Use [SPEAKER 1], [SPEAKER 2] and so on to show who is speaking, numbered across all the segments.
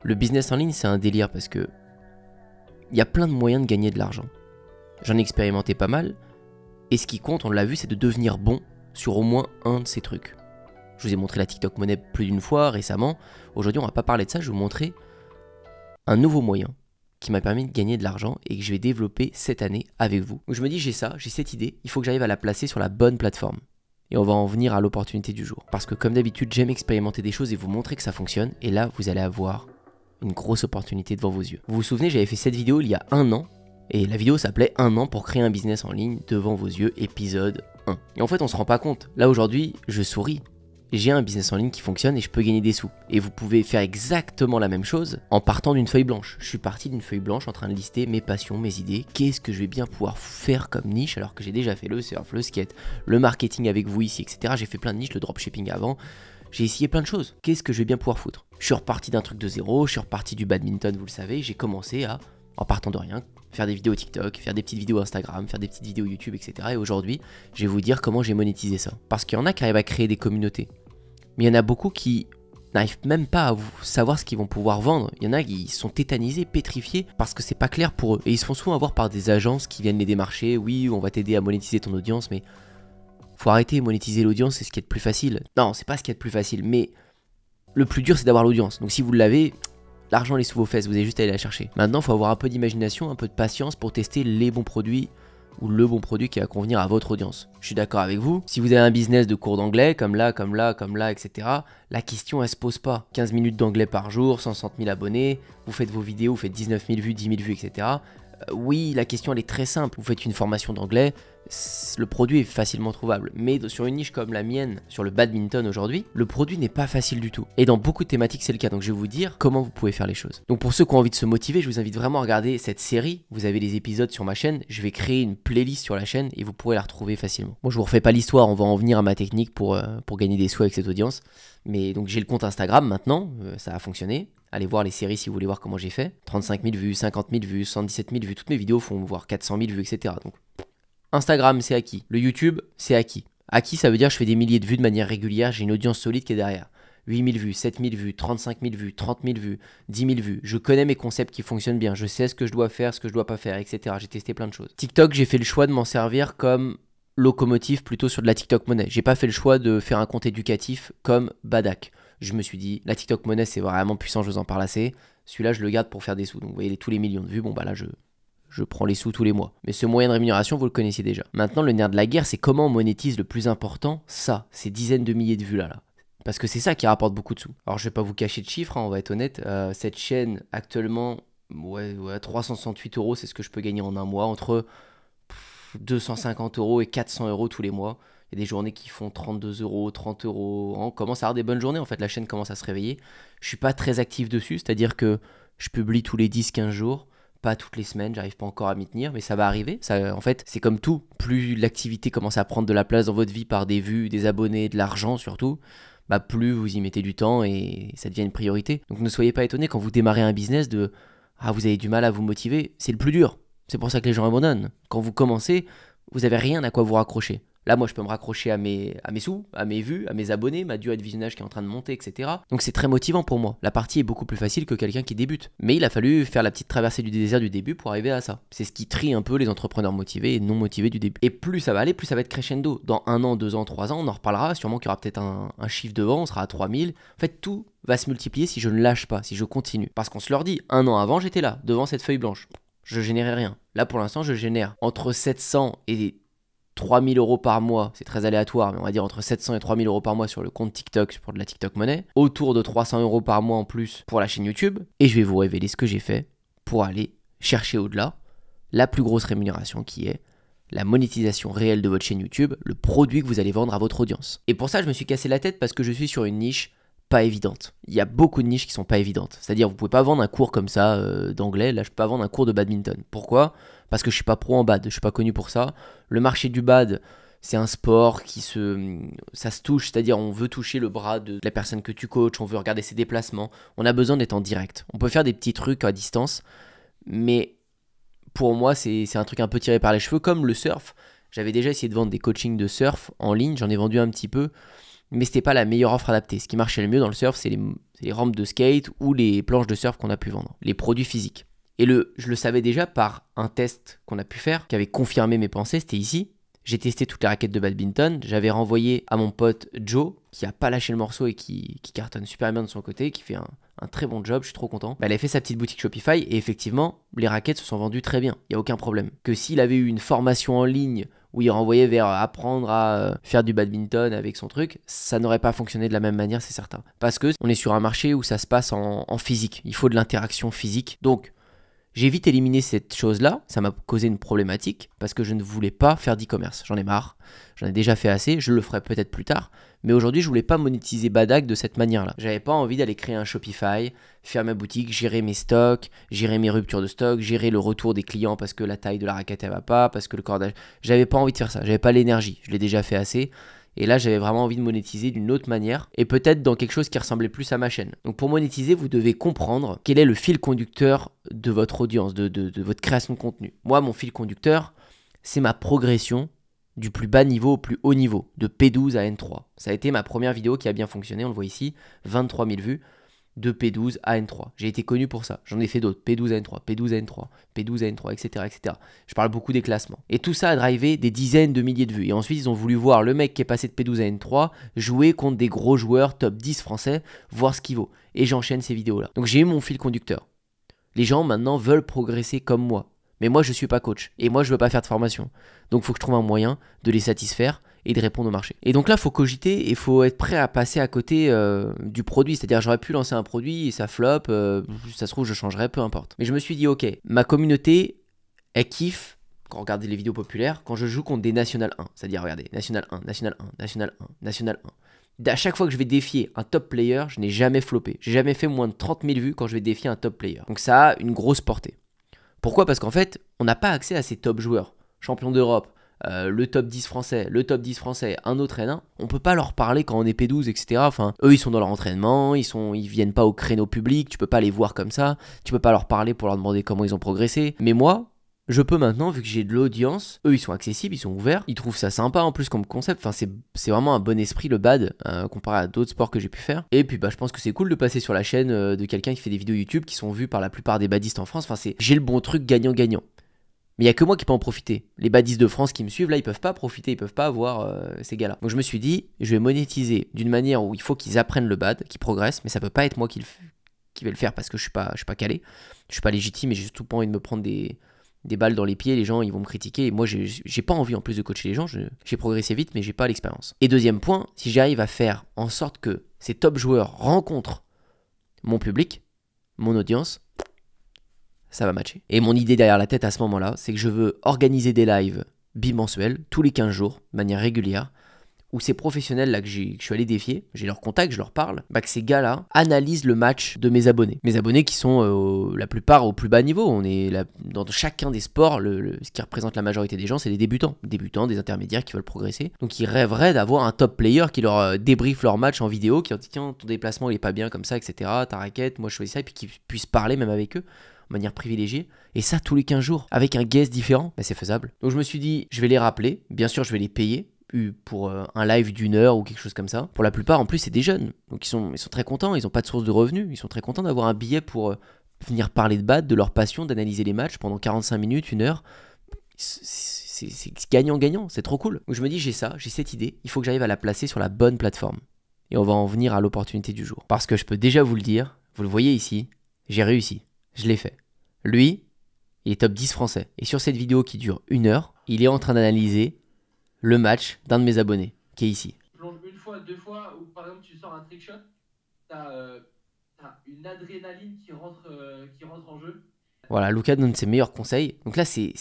[SPEAKER 1] Le business en ligne, c'est un délire parce que il y a plein de moyens de gagner de l'argent. J'en ai expérimenté pas mal, et ce qui compte, on l'a vu, c'est de devenir bon sur au moins un de ces trucs. Je vous ai montré la TikTok Money plus d'une fois récemment. Aujourd'hui, on va pas parler de ça, je vais vous montrer un nouveau moyen qui m'a permis de gagner de l'argent et que je vais développer cette année avec vous. Donc je me dis, j'ai cette idée, il faut que j'arrive à la placer sur la bonne plateforme. Et on va en venir à l'opportunité du jour. Parce que comme d'habitude, j'aime expérimenter des choses et vous montrer que ça fonctionne. Et là, vous allez avoir une grosse opportunité devant vos yeux. Vous vous souvenez, j'avais fait cette vidéo il y a 1 an. Et la vidéo s'appelait 1 an pour créer un business en ligne devant vos yeux, épisode 1. Et en fait, on se rend pas compte. Là, aujourd'hui, je souris. J'ai un business en ligne qui fonctionne et je peux gagner des sous. Et vous pouvez faire exactement la même chose en partant d'une feuille blanche. Je suis parti d'une feuille blanche en train de lister mes passions, mes idées. Qu'est-ce que je vais bien pouvoir faire comme niche alors que j'ai déjà fait le surf, le skate, le marketing avec vous ici, etc. J'ai fait plein de niches, le dropshipping avant. J'ai essayé plein de choses. Qu'est-ce que je vais bien pouvoir foutre? Je suis reparti d'un truc de zéro, je suis reparti du badminton, vous le savez. J'ai commencé à, en partant de rien, faire des vidéos TikTok, faire des petites vidéos Instagram, faire des petites vidéos YouTube, etc. Et aujourd'hui, je vais vous dire comment j'ai monétisé ça. Parce qu'il y en a qui arrivent à créer des communautés. Mais il y en a beaucoup qui n'arrivent même pas à savoir ce qu'ils vont pouvoir vendre. Il y en a qui sont tétanisés, pétrifiés, parce que c'est pas clair pour eux. Et ils se font souvent avoir par des agences qui viennent les démarcher. Oui, on va t'aider à monétiser ton audience, mais faut arrêter, monétiser l'audience, c'est ce qui est le plus facile. Non, c'est pas ce qui est le plus facile, mais le plus dur, c'est d'avoir l'audience. Donc si vous l'avez, l'argent est sous vos fesses, vous avez juste à aller la chercher. Maintenant, il faut avoir un peu d'imagination, un peu de patience pour tester les bons produits ou le bon produit qui va convenir à votre audience. Je suis d'accord avec vous. Si vous avez un business de cours d'anglais, comme là, etc., la question, elle se pose pas. 15 minutes d'anglais par jour, 160 000 abonnés, vous faites vos vidéos, vous faites 19 000 vues, 10 000 vues, etc. Oui, la question, elle est très simple. Vous faites une formation d'anglais, le produit est facilement trouvable. Mais sur une niche comme la mienne, sur le badminton aujourd'hui, le produit n'est pas facile du tout. Et dans beaucoup de thématiques, c'est le cas. Donc je vais vous dire comment vous pouvez faire les choses. Donc pour ceux qui ont envie de se motiver, je vous invite vraiment à regarder cette série. Vous avez les épisodes sur ma chaîne. Je vais créer une playlist sur la chaîne et vous pourrez la retrouver facilement. Bon, je vous refais pas l'histoire, on va en venir à ma technique pour gagner des sous avec cette audience. Mais donc j'ai le compte Instagram maintenant, ça a fonctionné. Allez voir les séries si vous voulez voir comment j'ai fait. 35 000 vues, 50 000 vues, 117 000 vues. Toutes mes vidéos font voir 400 000 vues, etc. Donc Instagram, c'est acquis. Le YouTube, c'est acquis. Acquis, ça veut dire que je fais des milliers de vues de manière régulière. J'ai une audience solide qui est derrière. 8 000 vues, 7 000 vues, 35 000 vues, 30 000 vues, 10 000 vues. Je connais mes concepts qui fonctionnent bien. Je sais ce que je dois faire, ce que je dois pas faire, etc. J'ai testé plein de choses. TikTok, j'ai fait le choix de m'en servir comme locomotive plutôt sur de la TikTok Money. J'ai pas fait le choix de faire un compte éducatif comme Badak. Je me suis dit, la TikTok Money, c'est vraiment puissant, je vous en parle assez. Celui-là, je le garde pour faire des sous. Donc, vous voyez, tous les millions de vues, bon, bah là, je prends les sous tous les mois. Mais ce moyen de rémunération, vous le connaissiez déjà. Maintenant, le nerf de la guerre, c'est comment on monétise le plus important, ça, ces dizaines de milliers de vues là. Parce que c'est ça qui rapporte beaucoup de sous. Alors, je vais pas vous cacher de chiffres, hein, on va être honnête. Cette chaîne, actuellement, 368 €, c'est ce que je peux gagner en un mois, entre 250 € et 400 € tous les mois. Il y a des journées qui font 32 €, 30 €. On commence à avoir des bonnes journées, en fait, la chaîne commence à se réveiller. Je suis pas très actif dessus, c'est-à-dire que je publie tous les 10-15 jours, pas toutes les semaines, j'arrive pas encore à m'y tenir, mais ça va arriver. Ça, en fait, c'est comme tout, plus l'activité commence à prendre de la place dans votre vie par des vues, des abonnés, de l'argent surtout, bah plus vous y mettez du temps et ça devient une priorité. Donc ne soyez pas étonnés quand vous démarrez un business de « Ah, vous avez du mal à vous motiver », c'est le plus dur. C'est pour ça que les gens abandonnent. Quand vous commencez, vous avez rien à quoi vous raccrocher. Là, moi, je peux me raccrocher à mes sous, à mes vues, à mes abonnés, ma durée de visionnage qui est en train de monter, etc. Donc c'est très motivant pour moi. La partie est beaucoup plus facile que quelqu'un qui débute. Mais il a fallu faire la petite traversée du désert du début pour arriver à ça. C'est ce qui trie un peu les entrepreneurs motivés et non motivés du début. Et plus ça va aller, plus ça va être crescendo. Dans 1 an, 2 ans, 3 ans, on en reparlera. Sûrement qu'il y aura peut-être un chiffre devant, on sera à 3000. En fait, tout va se multiplier si je ne lâche pas, si je continue. Parce qu'on se leur dit, 1 an avant, j'étais là, devant cette feuille blanche. Je générais rien. Là, pour l'instant, je génère entre 700 et 3000 € par mois, c'est très aléatoire, mais on va dire entre 700 et 3000 € par mois sur le compte TikTok pour de la TikTok Money, autour de 300 € par mois en plus pour la chaîne YouTube, et je vais vous révéler ce que j'ai fait pour aller chercher au-delà la plus grosse rémunération qui est la monétisation réelle de votre chaîne YouTube, le produit que vous allez vendre à votre audience. Et pour ça, je me suis cassé la tête parce que je suis sur une niche pas évidente. Il y a beaucoup de niches qui sont pas évidentes. C'est-à-dire, vous pouvez pas vendre un cours comme ça d'anglais. Là, je peux pas vendre un cours de badminton. Pourquoi ? Parce que je suis pas pro en bad. Je suis pas connu pour ça. Le marché du bad, c'est un sport ça se touche. C'est-à-dire, on veut toucher le bras de la personne que tu coaches. On veut regarder ses déplacements. On a besoin d'être en direct. On peut faire des petits trucs à distance, mais pour moi, c'est un truc un peu tiré par les cheveux, comme le surf. J'avais déjà essayé de vendre des coachings de surf en ligne. J'en ai vendu un petit peu. mais c'était pas la meilleure offre adaptée. Ce qui marchait le mieux dans le surf, c'est les rampes de skate ou les planches de surf qu'on a pu vendre, les produits physiques. Et je le savais déjà par un test qu'on a pu faire, qui avait confirmé mes pensées, c'était ici. J'ai testé toutes les raquettes de badminton, j'avais renvoyé à mon pote Joe, qui a pas lâché le morceau et qui cartonne super bien de son côté, qui fait un très bon job, je suis trop content. Elle avait fait sa petite boutique Shopify et effectivement, les raquettes se sont vendues très bien, il n'y a aucun problème. Que s'il avait eu une formation en ligne où il renvoyait vers apprendre à faire du badminton avec son truc, ça n'aurait pas fonctionné de la même manière, c'est certain. Parce que on est sur un marché où ça se passe en physique, il faut de l'interaction physique. Donc, j'ai vite éliminé cette chose-là, ça m'a causé une problématique parce que je ne voulais pas faire d'e-commerce. J'en ai marre, j'en ai déjà fait assez, je le ferai peut-être plus tard, mais aujourd'hui je voulais pas monétiser Badak de cette manière-là. J'avais pas envie d'aller créer un Shopify, faire ma boutique, gérer mes stocks, gérer mes ruptures de stock, gérer le retour des clients parce que la taille de la raquette elle va pas, parce que le cordage... J'avais pas envie de faire ça, j'avais pas l'énergie, je l'ai déjà fait assez. Et là, j'avais vraiment envie de monétiser d'une autre manière et peut-être dans quelque chose qui ressemblait plus à ma chaîne. Donc pour monétiser, vous devez comprendre quel est le fil conducteur de votre audience, de votre création de contenu. Moi, mon fil conducteur, c'est ma progression du plus bas niveau au plus haut niveau, de P12 à N3. Ça a été ma première vidéo qui a bien fonctionné, on le voit ici, 23 000 vues. De P12 à N3. J'ai été connu pour ça. J'en ai fait d'autres. P12 à N3, P12 à N3, P12 à N3, etc., etc. Je parle beaucoup des classements. Et tout ça a drivé des dizaines de milliers de vues. Et ensuite, ils ont voulu voir le mec qui est passé de P12 à N3 jouer contre des gros joueurs top 10 français, voir ce qu'il vaut. Et j'enchaîne ces vidéos-là. Donc j'ai eu mon fil conducteur. Les gens maintenant veulent progresser comme moi. Mais moi, je ne suis pas coach. Et moi, je ne veux pas faire de formation. Donc il faut que je trouve un moyen de les satisfaire et de répondre au marché. Et donc là, il faut cogiter et il faut être prêt à passer à côté du produit. C'est-à-dire, j'aurais pu lancer un produit et ça flop, ça se trouve, je changerais, peu importe. Mais je me suis dit, ok, ma communauté, elle kiffe, quand on regarde les vidéos populaires, quand je joue contre des National 1. C'est-à-dire, regardez, National 1, National 1, National 1, National 1. À chaque fois que je vais défier un top player, je n'ai jamais floppé. J'ai jamais fait moins de 30 000 vues quand je vais défier un top player. Donc ça a une grosse portée. Pourquoi ? Parce qu'en fait, on n'a pas accès à ces top joueurs. Champion d'Europe, le top 10 français, un autre N1, on peut pas leur parler quand on est P12, etc. Enfin, eux, ils sont dans leur entraînement, ils viennent pas au créneau public, tu peux pas les voir comme ça, tu peux pas leur parler pour leur demander comment ils ont progressé. Mais moi, je peux maintenant, vu que j'ai de l'audience, eux, ils sont accessibles, ils sont ouverts, ils trouvent ça sympa en plus comme concept. Enfin, c'est vraiment un bon esprit, le bad, comparé à d'autres sports que j'ai pu faire. Et puis, je pense que c'est cool de passer sur la chaîne de quelqu'un qui fait des vidéos YouTube qui sont vues par la plupart des badistes en France. Enfin, j'ai le bon truc gagnant-gagnant. Mais il n'y a que moi qui peux en profiter. Les badistes de France qui me suivent, là, ils peuvent pas profiter, ils peuvent pas avoir ces gars-là. Donc je me suis dit, je vais monétiser d'une manière où il faut qu'ils apprennent le bad, qu'ils progressent, mais ça peut pas être moi qui vais le faire parce que je suis pas calé, je suis pas légitime et j'ai surtout pas envie de me prendre des balles dans les pieds, les gens ils vont me critiquer et moi j'ai pas envie en plus de coacher les gens, j'ai progressé vite mais j'ai pas l'expérience. Et deuxième point, si j'arrive à faire en sorte que ces top joueurs rencontrent mon public, mon audience, ça va matcher. Et mon idée derrière la tête à ce moment-là, c'est que je veux organiser des lives bimensuels, tous les 15 jours, de manière régulière, où ces professionnels-là que je suis allé défier, j'ai leur contact, je leur parle, que ces gars-là analysent le match de mes abonnés. Mes abonnés qui sont la plupart au plus bas niveau. On est là, dans chacun des sports, ce qui représente la majorité des gens, c'est des débutants. Des intermédiaires qui veulent progresser. Donc ils rêveraient d'avoir un top player qui leur débriefe leur match en vidéo, qui leur dit tiens, ton déplacement il est pas bien comme ça, etc. Ta raquette, moi je choisis ça, et puis qu'ils puissent parler même avec eux de manière privilégiée, et ça tous les 15 jours, avec un guest différent, c'est faisable. Donc je me suis dit, je vais les rappeler, bien sûr je vais les payer, pour un live d'une heure ou quelque chose comme ça. Pour la plupart, en plus, c'est des jeunes, donc ils sont très contents, ils n'ont pas de source de revenus, ils sont très contents d'avoir un billet pour venir parler de bad, de leur passion, d'analyser les matchs pendant 45 minutes, une heure. C'est gagnant-gagnant, c'est trop cool. Donc je me dis, j'ai cette idée, il faut que j'arrive à la placer sur la bonne plateforme. Et on va en venir à l'opportunité du jour. Parce que je peux déjà vous le dire, vous le voyez ici, j'ai réussi, je l'ai fait. Lui, il est top 10 français. Et sur cette vidéo qui dure 1 heure, il est en train d'analyser le match d'un de mes abonnés, qui est ici.
[SPEAKER 2] Tu plonges une fois, 2 fois, ou par exemple tu sors un trick shot, t'as une adrénaline qui rentre en jeu.
[SPEAKER 1] Voilà, Lucas donne ses meilleurs conseils. Donc là, c'est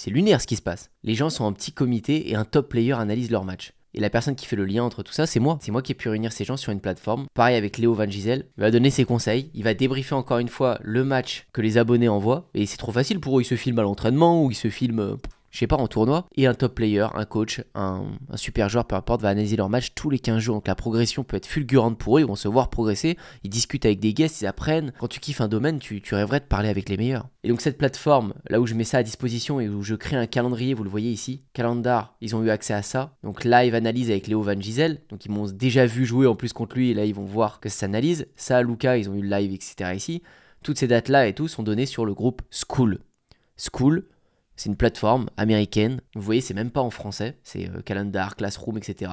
[SPEAKER 1] lunaire ce qui se passe. Les gens sont en petit comité et un top player analyse leur match. Et la personne qui fait le lien entre tout ça, c'est moi. C'est moi qui ai pu réunir ces gens sur une plateforme. Pareil avec Léo Van Gisel. Il va donner ses conseils. Il va débriefer encore une fois le match que les abonnés envoient. Et c'est trop facile pour eux. Ils se filment à l'entraînement ou ils se filment... je sais pas, en tournoi, et un top player, un coach, un super joueur, peu importe, va analyser leur match tous les 15 jours. Donc la progression peut être fulgurante pour eux, ils vont se voir progresser, ils discutent avec des guests, ils apprennent. Quand tu kiffes un domaine, tu rêverais de parler avec les meilleurs. Et donc cette plateforme, là où je mets ça à disposition et où je crée un calendrier, vous le voyez ici, Calendar, ils ont eu accès à ça. Donc live analyse avec Léo Van Gisel, donc ils m'ont déjà vu jouer en plus contre lui, et là ils vont voir que ça s'analyse. Ça, Luca, ils ont eu le live, etc. ici. Toutes ces dates-là et tout sont données sur le groupe Skool. Skool, c'est une plateforme américaine. Vous voyez, c'est même pas en français. C'est Calendar, Classroom, etc.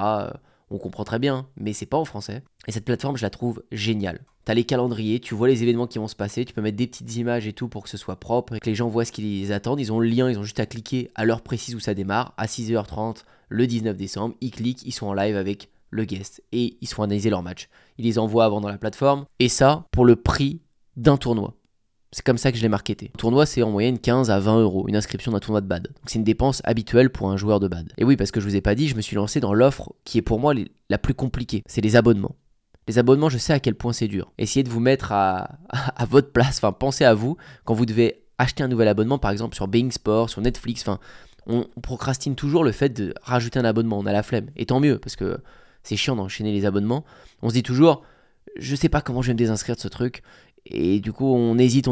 [SPEAKER 1] On comprend très bien, mais c'est pas en français. Et cette plateforme, je la trouve géniale. T'as les calendriers, tu vois les événements qui vont se passer, tu peux mettre des petites images et tout pour que ce soit propre et que les gens voient ce qu'ils les attendent. Ils ont le lien, ils ont juste à cliquer à l'heure précise où ça démarre, à 6h30 le 19 décembre. Ils cliquent, ils sont en live avec le guest et ils se font analyser leur match. Ils les envoient avant dans la plateforme et ça pour le prix d'un tournoi. C'est comme ça que je l'ai marketé. Un tournoi, c'est en moyenne 15 à 20 euros, une inscription d'un tournoi de bad. Donc c'est une dépense habituelle pour un joueur de bad. Et oui, parce que je vous ai pas dit, je me suis lancé dans l'offre qui est pour moi la plus compliquée. C'est les abonnements. Les abonnements, je sais à quel point c'est dur. Essayez de vous mettre à votre place, enfin pensez à vous, quand vous devez acheter un nouvel abonnement, par exemple sur Being Sport, sur Netflix, enfin, on procrastine toujours le fait de rajouter un abonnement, on a la flemme. Et tant mieux, parce que c'est chiant d'enchaîner les abonnements. On se dit toujours, je sais pas comment je vais me désinscrire de ce truc. Et du coup, on hésite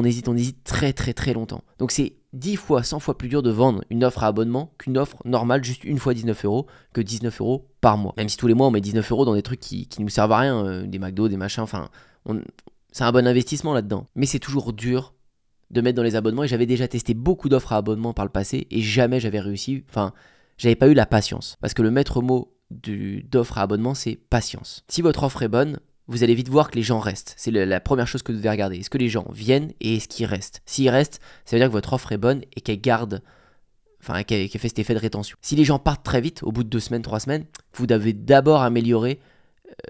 [SPEAKER 1] très très très longtemps. Donc c'est 10 fois, 100 fois plus dur de vendre une offre à abonnement qu'une offre normale, juste une fois 19 euros, que 19 euros par mois. Même si tous les mois on met 19 euros dans des trucs qui nous servent à rien, des McDo, des machins, enfin, c'est un bon investissement là-dedans. Mais c'est toujours dur de mettre dans les abonnements et j'avais déjà testé beaucoup d'offres à abonnement par le passé et jamais j'avais réussi, enfin, j'avais pas eu la patience. Parce que le maître mot d'offre à abonnement, c'est patience. Si votre offre est bonne, vous allez vite voir que les gens restent. C'est la première chose que vous devez regarder. Est-ce que les gens viennent et est-ce qu'ils restent? S'ils restent, ça veut dire que votre offre est bonne et qu'elle garde, enfin qu'elle fait cet effet de rétention. Si les gens partent très vite, au bout de 2 semaines, 3 semaines, vous devez d'abord améliorer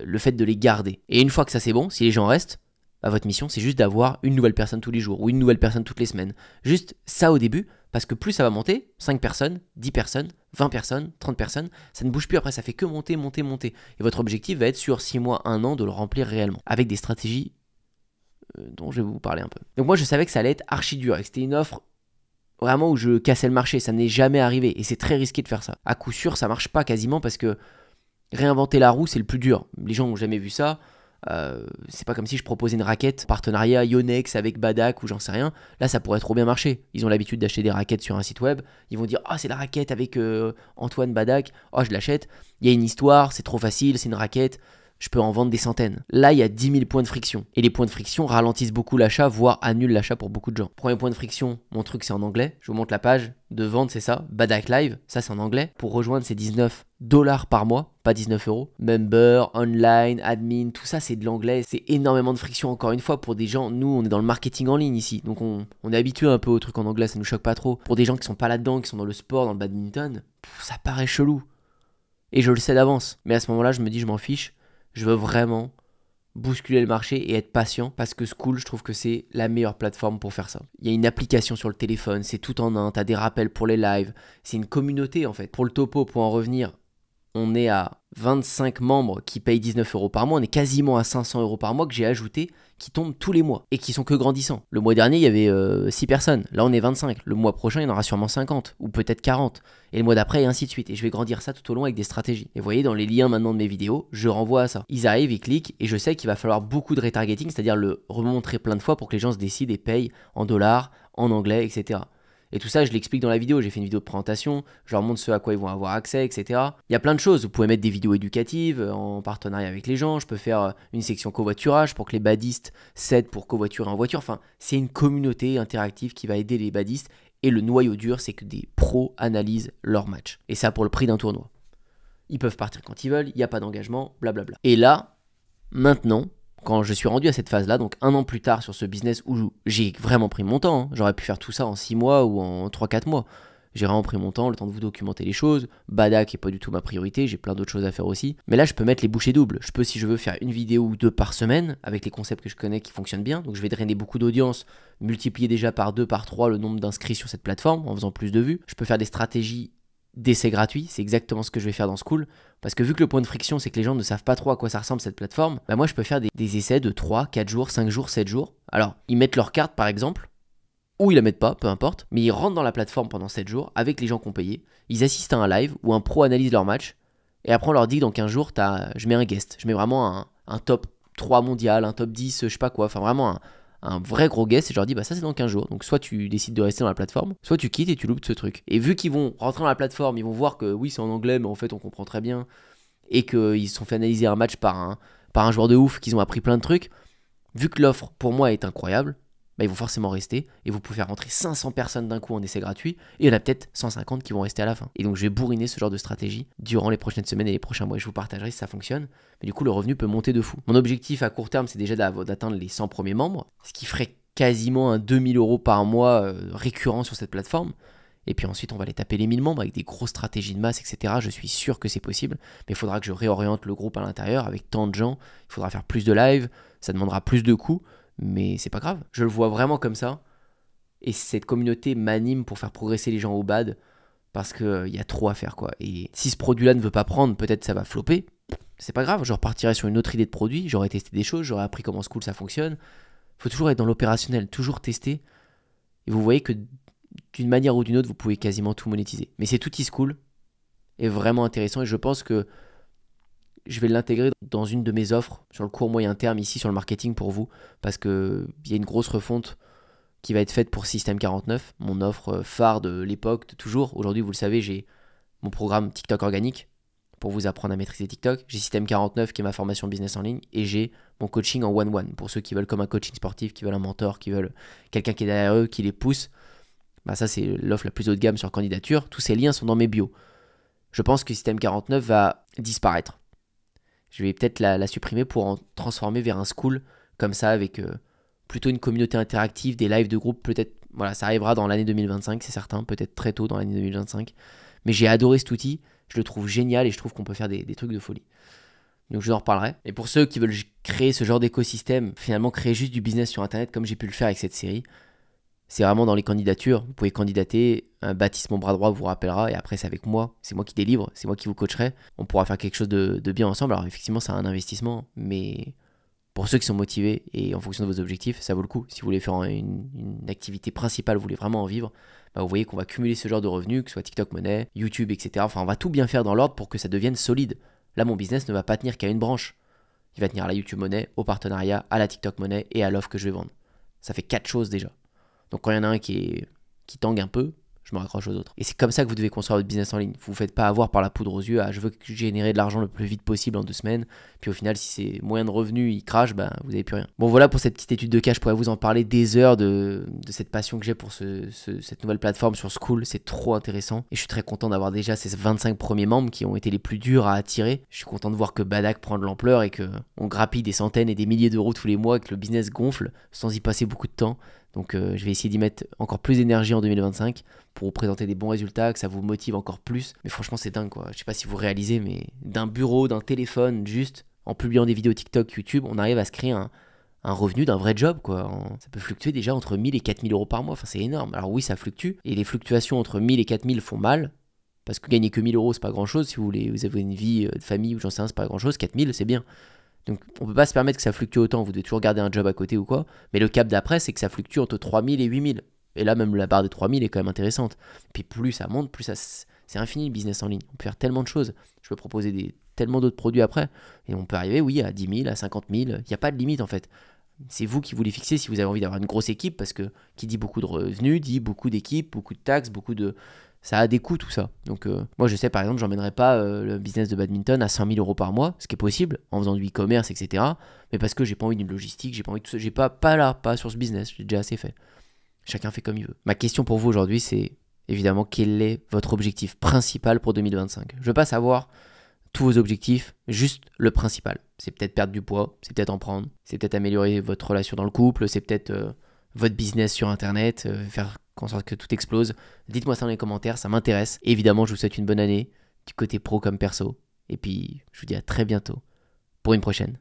[SPEAKER 1] le fait de les garder. Et une fois que ça c'est bon, si les gens restent, bah, votre mission c'est juste d'avoir une nouvelle personne tous les jours ou une nouvelle personne toutes les semaines. Juste ça au début, parce que plus ça va monter, 5 personnes, 10 personnes, 20 personnes, 30 personnes, ça ne bouge plus après, ça fait que monter, monter, monter. Et votre objectif va être sur 6 mois, 1 an de le remplir réellement, avec des stratégies dont je vais vous parler un peu. Donc moi je savais que ça allait être archi dur et que c'était une offre vraiment où je cassais le marché, ça n'est jamais arrivé et c'est très risqué de faire ça. À coup sûr ça marche pas quasiment parce que réinventer la roue c'est le plus dur. Les gens n'ont jamais vu ça. C'est pas comme si je proposais une raquette partenariat Yonex avec Badak ou j'en sais rien. Là ça pourrait trop bien marcher. Ils ont l'habitude d'acheter des raquettes sur un site web. Ils vont dire ah c'est la raquette avec Antoine Badak. Oh je l'achète. Il y a une histoire, c'est trop facile, c'est une raquette. Je peux en vendre des centaines. Là il y a 10 000 points de friction. Et les points de friction ralentissent beaucoup l'achat, voire annulent l'achat pour beaucoup de gens. Premier point de friction, mon truc c'est en anglais. Je vous montre la page de vente, c'est ça. Badak Live, ça c'est en anglais. Pour rejoindre ces 19 $ par mois, pas 19 euros. Member, online, admin, tout ça c'est de l'anglais. C'est énormément de friction encore une fois pour des gens. Nous on est dans le marketing en ligne ici. Donc on est habitué un peu aux trucs en anglais, ça nous choque pas trop. Pour des gens qui sont pas là-dedans, qui sont dans le sport, dans le badminton, ça paraît chelou. Et je le sais d'avance. Mais à ce moment-là je me dis je m'en fiche. Je veux vraiment bousculer le marché et être patient parce que Skool, je trouve que c'est la meilleure plateforme pour faire ça. Il y a une application sur le téléphone, c'est tout en un, t'as des rappels pour les lives, c'est une communauté en fait. Pour le topo, pour en revenir, on est à 25 membres qui payent 19 € par mois, on est quasiment à 500 € par mois que j'ai ajouté, qui tombent tous les mois et qui sont que grandissants. Le mois dernier, il y avait 6 personnes, là on est 25. Le mois prochain, il y en aura sûrement 50 ou peut-être 40. Et le mois d'après, et ainsi de suite. Et je vais grandir ça tout au long avec des stratégies. Et vous voyez, dans les liens maintenant de mes vidéos, je renvoie à ça. Ils arrivent, ils cliquent, et je sais qu'il va falloir beaucoup de retargeting, c'est-à-dire le remontrer plein de fois pour que les gens se décident et payent en dollars, en anglais, etc. Et tout ça, je l'explique dans la vidéo. J'ai fait une vidéo de présentation, je leur montre ce à quoi ils vont avoir accès, etc. Il y a plein de choses. Vous pouvez mettre des vidéos éducatives en partenariat avec les gens. Je peux faire une section covoiturage pour que les badistes s'aident pour covoiturer en voiture. Enfin, c'est une communauté interactive qui va aider les badistes. Et le noyau dur, c'est que des pros analysent leur match. Et ça pour le prix d'un tournoi. Ils peuvent partir quand ils veulent, il n'y a pas d'engagement, blablabla. Et là, maintenant, quand je suis rendu à cette phase-là, donc 1 an plus tard sur ce business où j'ai vraiment pris mon temps, hein. J'aurais pu faire tout ça en 6 mois ou en 3-4 mois. J'ai vraiment pris mon temps, le temps de vous documenter les choses. Badak n'est pas du tout ma priorité, j'ai plein d'autres choses à faire aussi. Mais là, je peux mettre les bouchées doubles. Je peux, si je veux, faire une vidéo ou 2 par semaine avec les concepts que je connais qui fonctionnent bien. Donc je vais drainer beaucoup d'audience, multiplier déjà par 2, par 3 le nombre d'inscrits sur cette plateforme en faisant plus de vues. Je peux faire des stratégies d'essais gratuits, c'est exactement ce que je vais faire dans Skool. Parce que vu que le point de friction, c'est que les gens ne savent pas trop à quoi ça ressemble cette plateforme, bah moi je peux faire des essais de 3, 4 jours, 5 jours, 7 jours. Alors, ils mettent leur carte par exemple. ou ils la mettent pas, peu importe, mais ils rentrent dans la plateforme pendant 7 jours avec les gens qui ont payé, ils assistent à un live où un pro analyse leur match, et après on leur dit que dans 15 jours, je mets un guest, je mets vraiment un top 3 mondial, un top 10, je sais pas quoi, enfin vraiment un vrai gros guest, et je leur dis bah ça c'est dans 15 jours, donc soit tu décides de rester dans la plateforme, soit tu quittes et tu loupes ce truc. Et vu qu'ils vont rentrer dans la plateforme, ils vont voir que oui c'est en anglais, mais en fait on comprend très bien, et qu'ils se sont fait analyser un match par un joueur de ouf, qu'ils ont appris plein de trucs, vu que l'offre pour moi est incroyable, bah, ils vont forcément rester, et vous pouvez faire rentrer 500 personnes d'un coup en essai gratuit, et il y en a peut-être 150 qui vont rester à la fin. Et donc je vais bourriner ce genre de stratégie durant les prochaines semaines et les prochains mois, et je vous partagerai si ça fonctionne, mais du coup le revenu peut monter de fou. Mon objectif à court terme c'est déjà d'atteindre les 100 premiers membres, ce qui ferait quasiment un 2000 € par mois récurrent sur cette plateforme. Et puis ensuite on va aller taper les 1000 membres avec des grosses stratégies de masse, etc. Je suis sûr que c'est possible, mais il faudra que je réoriente le groupe à l'intérieur avec tant de gens, il faudra faire plus de live, ça demandera plus de coûts, mais c'est pas grave, je le vois vraiment comme ça, et cette communauté m'anime pour faire progresser les gens au bad, parce qu'il y a trop à faire quoi, et si ce produit-là ne veut pas prendre, peut-être ça va flopper, c'est pas grave, je repartirai sur une autre idée de produit, j'aurais testé des choses, j'aurais appris comment Skool ça fonctionne, faut toujours être dans l'opérationnel, toujours tester, et vous voyez que d'une manière ou d'une autre, vous pouvez quasiment tout monétiser. Mais cet outil Skool est vraiment intéressant et je pense que je vais l'intégrer dans une de mes offres sur le court moyen terme ici sur le marketing pour vous, parce qu'il y a une grosse refonte qui va être faite pour Système 49, mon offre phare de l'époque, de toujours. Aujourd'hui, vous le savez, j'ai mon programme TikTok organique pour vous apprendre à maîtriser TikTok. J'ai Système 49 qui est ma formation business en ligne et j'ai mon coaching en one-one pour ceux qui veulent comme un coaching sportif, qui veulent un mentor, qui veulent quelqu'un qui est derrière eux, qui les pousse. Bah ça c'est l'offre la plus haut de gamme sur candidature, tous ces liens sont dans mes bios. Je pense que Système 49 va disparaître. Je vais peut-être la supprimer pour en transformer vers un Skool comme ça avec plutôt une communauté interactive, des lives de groupe, peut-être, voilà, ça arrivera dans l'année 2025, c'est certain, peut-être très tôt dans l'année 2025. Mais j'ai adoré cet outil, je le trouve génial et je trouve qu'on peut faire des trucs de folie. Donc je vous en reparlerai. Et pour ceux qui veulent créer ce genre d'écosystème, finalement créer juste du business sur internet comme j'ai pu le faire avec cette série, c'est vraiment dans les candidatures, vous pouvez candidater, Baptiste mon bras droit vous rappellera et après c'est avec moi, c'est moi qui délivre, c'est moi qui vous coacherai, on pourra faire quelque chose de bien ensemble. Alors effectivement c'est un investissement, mais pour ceux qui sont motivés et en fonction de vos objectifs, ça vaut le coup. Si vous voulez faire une activité principale, vous voulez vraiment en vivre, bah vous voyez qu'on va cumuler ce genre de revenus, que ce soit TikTok Money, YouTube, etc. Enfin on va tout bien faire dans l'ordre pour que ça devienne solide. Là mon business ne va pas tenir qu'à une branche, il va tenir à la YouTube Money, au partenariat, à la TikTok Money et à l'offre que je vais vendre. Ça fait 4 choses déjà. Donc quand il y en a un qui tangue un peu, je me raccroche aux autres. Et c'est comme ça que vous devez construire votre business en ligne. Vous ne vous faites pas avoir par la poudre aux yeux, je veux générer de l'argent le plus vite possible en 2 semaines, puis au final si ces moyens de revenus ils crachent, ben, vous n'avez plus rien. Bon voilà pour cette petite étude de cas, je pourrais vous en parler des heures de cette passion que j'ai pour cette nouvelle plateforme sur Skool, c'est trop intéressant. Et je suis très content d'avoir déjà ces 25 premiers membres qui ont été les plus durs à attirer. Je suis content de voir que Badak prend de l'ampleur et qu'on grappille des centaines et des milliers d'euros tous les mois et que le business gonfle sans y passer beaucoup de temps. Donc je vais essayer d'y mettre encore plus d'énergie en 2025 pour vous présenter des bons résultats, que ça vous motive encore plus. Mais franchement c'est dingue quoi, je sais pas si vous réalisez, mais d'un bureau, d'un téléphone, juste en publiant des vidéos TikTok, YouTube, on arrive à se créer un revenu d'un vrai job quoi. Ça peut fluctuer déjà entre 1000 et 4000 euros par mois, enfin c'est énorme. Alors oui ça fluctue, et les fluctuations entre 1000 et 4000 font mal, parce que gagner que 1000 euros c'est pas grand chose, si vous avez une vie de famille ou j'en sais rien c'est pas grand chose, 4000 c'est bien. Donc on peut pas se permettre que ça fluctue autant, vous devez toujours garder un job à côté ou quoi, mais le cap d'après c'est que ça fluctue entre 3000 et 8000, et là même la barre des 3000 est quand même intéressante, puis plus ça monte, plus ça, c'est infini le business en ligne, on peut faire tellement de choses, je peux proposer tellement d'autres produits après, et on peut arriver oui à 10 000, à 50 000, il n'y a pas de limite en fait, c'est vous qui vous les fixez si vous avez envie d'avoir une grosse équipe, parce que qui dit beaucoup de revenus, dit beaucoup d'équipes, beaucoup de taxes, ça a des coûts tout ça. Donc moi je sais par exemple j'emmènerai pas le business de badminton à 100 000 euros par mois, ce qui est possible en faisant du e-commerce etc. Mais parce que j'ai pas envie d'une logistique, j'ai pas envie de tout ça, j'ai pas sur ce business, j'ai déjà assez fait. Chacun fait comme il veut. Ma question pour vous aujourd'hui c'est évidemment quel est votre objectif principal pour 2025. Je veux pas savoir tous vos objectifs, juste le principal. C'est peut-être perdre du poids, c'est peut-être en prendre, c'est peut-être améliorer votre relation dans le couple, c'est peut-être votre business sur internet, faire en sorte que tout explose. Dites-moi ça dans les commentaires, ça m'intéresse. Évidemment, je vous souhaite une bonne année, du côté pro comme perso. Et puis, je vous dis à très bientôt pour une prochaine.